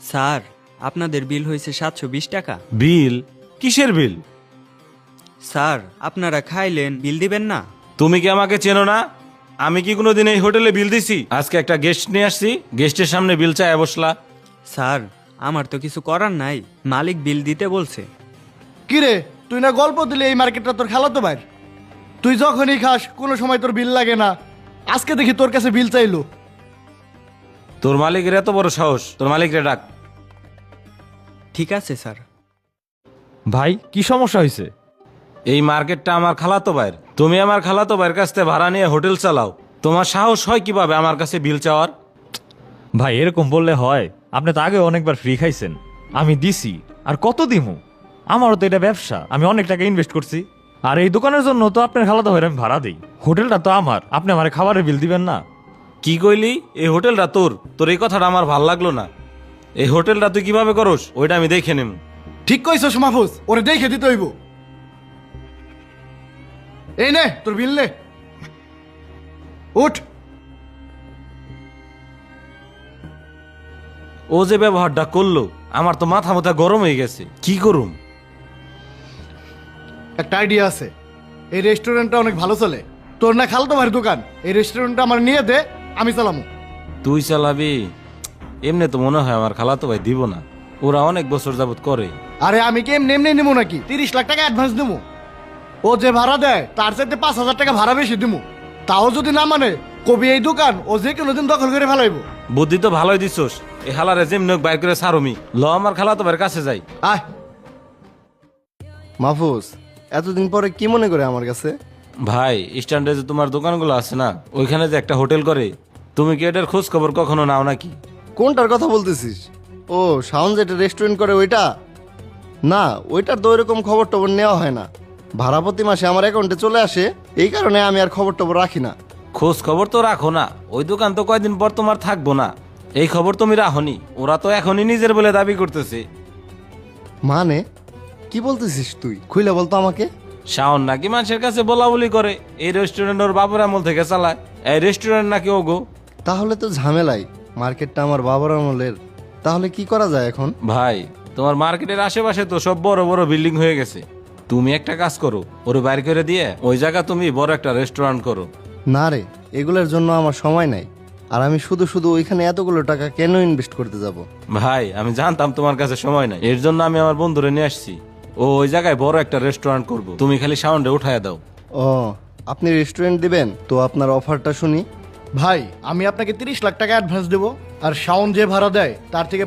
Sir, আপনাদের বিল হয়েছে 720 টাকা। বিল? কিসের বিল? স্যার, আপনারা খাইলেন, বিল দিবেন না? তুমি কি আমাকে চেনো না? আমি কি কোনোদিন এই হোটেলে বিল দিছি? আজকে একটা গেস্ট নিয়ে আসছি, গেস্টের সামনে বিল চায় বসলা। স্যার, আমার তো কিছু করার নাই, মালিক বিল দিতে বলছে। কিরে, তুই না গল্প দিলে এই মার্কেটটা তোর খেলাতো ভাই। তুই যখনই খাস কোনো সময় তোর বিল লাগে না, আজকে দেখি তোর কাছে বিল চাইলো। তোর মালিকের এত বড় সাহস, তোর মালিকরে ডাক। ঠিক আছে স্যার। ভাই কি সমস্যা হয়েছে? এই মার্কেটটা আমার খালাতো ভাইয়ের। তুমি আমার খালাতো ভাইয়ের কাছ থেকে ভাড়া নিয়ে হোটেল চালাও, তোমার সাহস হয় কিভাবে আমার কাছে বিল চাওয়ার? ভাই এরকম বললে হয়? আপনি তো আগে অনেকবার ফ্রি খাইছেন, আমি দিছি, আর কত দিমু? আমারও তো এটা ব্যবসা, আমি অনেক টাকা ইনভেস্ট করছি। আর এই দোকানের জন্য তো আপনার খালাতো ভাইয়ের আমি ভাড়া দিই। হোটেলটা তো আমার, আপনি আমার খাবারের বিল দিবেন না? কি কইলি? এই হোটেলটা তোর? তোর এই কথাটা আমার ভাল লাগলো না। এই হোটেলটা তুই কিভাবে করস ওইটা আমি দেখে নেব। ঠিক কইছস মাহফুজ, ওরে দেখে দিতে হইব। এই নে তোর বিল নে, উঠ। ও যে ব্যবহারটা করলো, আমার তো মাথা মাথা গরম হয়ে গেছে। কি করুম? একটা আইডিয়া আছে, এই রেস্টুরেন্টটা অনেক ভালো চলে। তোর না খালতো ভাইয়ের দোকান, এই রেস্টুরেন্টটা আমার নিয়ে দে, আমি চালামু। তুই চালাবি? এমনি তো মনে হয় আমার খালাতো ভাই দিব না, ওরা অনেক বছর যাবত করে। আরে আমি কি এমনি এমনি নেবো নাকি? 30 লাখ টাকা অ্যাডভান্স দেবো। ও যে ভাড়া দেয় তার চাইতে 5,000 টাকা ভাড়া বেশি দেবো। তাও যদি না মানে, কবি এই দোকান ও যে কোনোদিন দখল করে ফেলাইবো। বুদ্ধি তো ভালোই দিছস। এই হালারে যেমনি হোক বাইর করে সারমি। ল আমার খালাতো ভাইয়ের কাছে যাই। আয়। মাহফুজ, এতদিন পরে কি মনে করে আমার কাছে? ভাই, স্ট্যান্ডে যে তোমার দোকানগুলো আছে না, ওইখানে যে একটা হোটেল করে, তুমি কি এটার খোঁজ খবর কখনো নাও নাকি? কোনটার কথা বলতেছিস? ও, শাওন যেটা রেস্টুরেন্ট করে ওইটা? না, ওইটার তো ওইরকম খবর টবর নেওয়া হয় না। ভাড়া প্রতি মাসে আমার অ্যাকাউন্টে চলে আসে, এই কারণে আমি আর খবর টবর রাখি না। খোঁজ খবর তো রাখো না, ওই দোকান তো কয়দিন পর তোমার থাকবো না, এই খবর তুমি রাখনি। ওরা তো এখনই নিজের বলে দাবি করতেছে। মানে কি বলতেছিস তুই? খুইলে বলতো আমাকে। শাওন নাকি মানুষের কাছে বলা বলি করে এই রেস্টুরেন্ট ওর বাবার আমল থেকে চালায়। এই রেস্টুরেন্ট নাকি ওগো। তাহলে তো ঝামেলাই, মার্কেটটা আমার বাবার আমলের। তাহলে কি করা যায় এখন? ভাই, তোমার মার্কেটের আশেপাশে তো সব বড় বড় বিল্ডিং হয়ে গেছে। তুমি একটা কাজ করো, ওরে বাইর করে দিয়ে ওই জায়গা তুমি বড় একটা রেস্টুরেন্ট করো। না রে, এগুলোর জন্য আমার সময় নাই। আর আমি শুধু শুধু ওইখানে এতগুলো টাকা কেন ইনভেস্ট করতে যাব? ভাই, আমি জানতাম তোমার কাছে সময় নাই, এর জন্য আমি আমার বন্ধুরে নিয়ে আসছি। ও ওই জায়গায় বড় একটা রেস্টুরেন্ট করবো, তুমি খালি সাউন্ডে উঠায় দাও। ও, আপনি রেস্টুরেন্ট দিবেন তো? আপনার অফারটা শুনি। ভাই, আমি আপনাকে 30 লাখ টাকা অ্যাডভান্স দেবো, আর শাওন যে ভাড়া দেয় তার থেকে